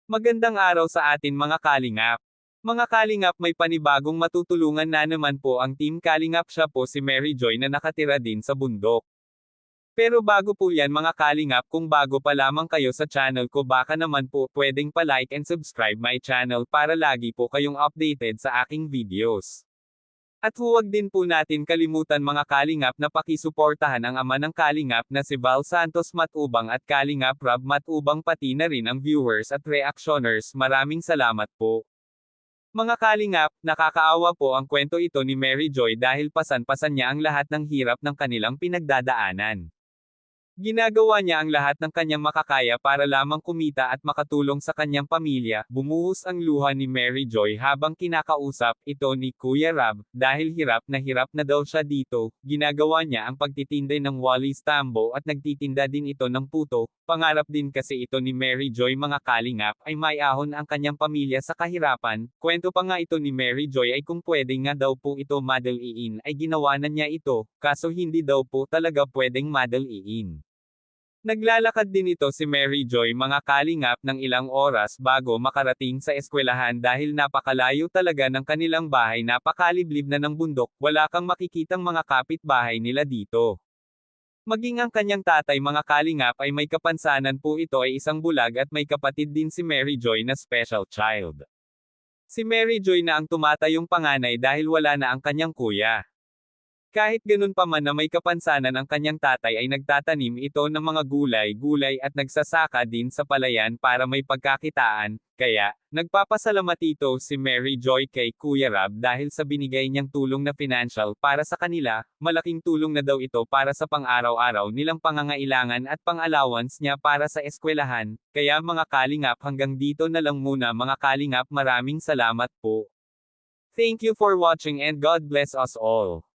Magandang araw sa atin mga Kalingap. Mga Kalingap, may panibagong matutulungan na naman po ang Team Kalingap, siya po si Mary Joy na nakatira din sa bundok. Pero bago po yan mga Kalingap, kung bago pa lamang kayo sa channel ko, baka naman po pwedeng pa-like and subscribe my channel para lagi po kayong updated sa aking videos. At huwag din po natin kalimutan mga Kalingap na pakisuportahan ang ama ng Kalingap na si Val Santos Matubang at Kalingap Rob Matubang, pati na rin ang viewers at reactioners. Maraming salamat po. Mga Kalingap, nakakaawa po ang kwento ito ni Mary Joy dahil pasan-pasan niya ang lahat ng hirap ng kanilang pinagdadaanan. Ginagawa niya ang lahat ng kanyang makakaya para lamang kumita at makatulong sa kanyang pamilya. Bumuhos ang luha ni Mary Joy habang kinakausap ito ni Kuya Rab, dahil hirap na daw siya dito. Ginagawa niya ang pagtitinda ng Wally's Tambo at nagtitinda din ito ng puto. Pangarap din kasi ito ni Mary Joy mga Kalingap ay maiahon ang kanyang pamilya sa kahirapan. Kwento pa nga ito ni Mary Joy ay kung pwede nga daw po ito madaliin ay ginawa na niya ito, kaso hindi daw po talaga pwedeng madaliin. Naglalakad din ito si Mary Joy mga Kalingap ng ilang oras bago makarating sa eskwelahan dahil napakalayo talaga ng kanilang bahay, napakaliblib na ng bundok, wala kang makikitang mga kapitbahay nila dito. Maging ang kanyang tatay mga Kalingap ay may kapansanan po, ito ay isang bulag at may kapatid din si Mary Joy na special child. Si Mary Joy na ang tumatayong panganay dahil wala na ang kanyang kuya. Kahit ganun pa man na may kapansanan ang kanyang tatay ay nagtatanim ito ng mga gulay-gulay at nagsasaka din sa palayan para may pagkakitaan, kaya, nagpapasalamat ito si Mary Joy kay Kuya Rab dahil sa binigay niyang tulong na financial para sa kanila. Malaking tulong na daw ito para sa pang-araw-araw nilang pangangailangan at pang-allowance niya para sa eskwelahan. Kaya mga Kalingap, hanggang dito na lang muna mga Kalingap, maraming salamat po. Thank you for watching and God bless us all.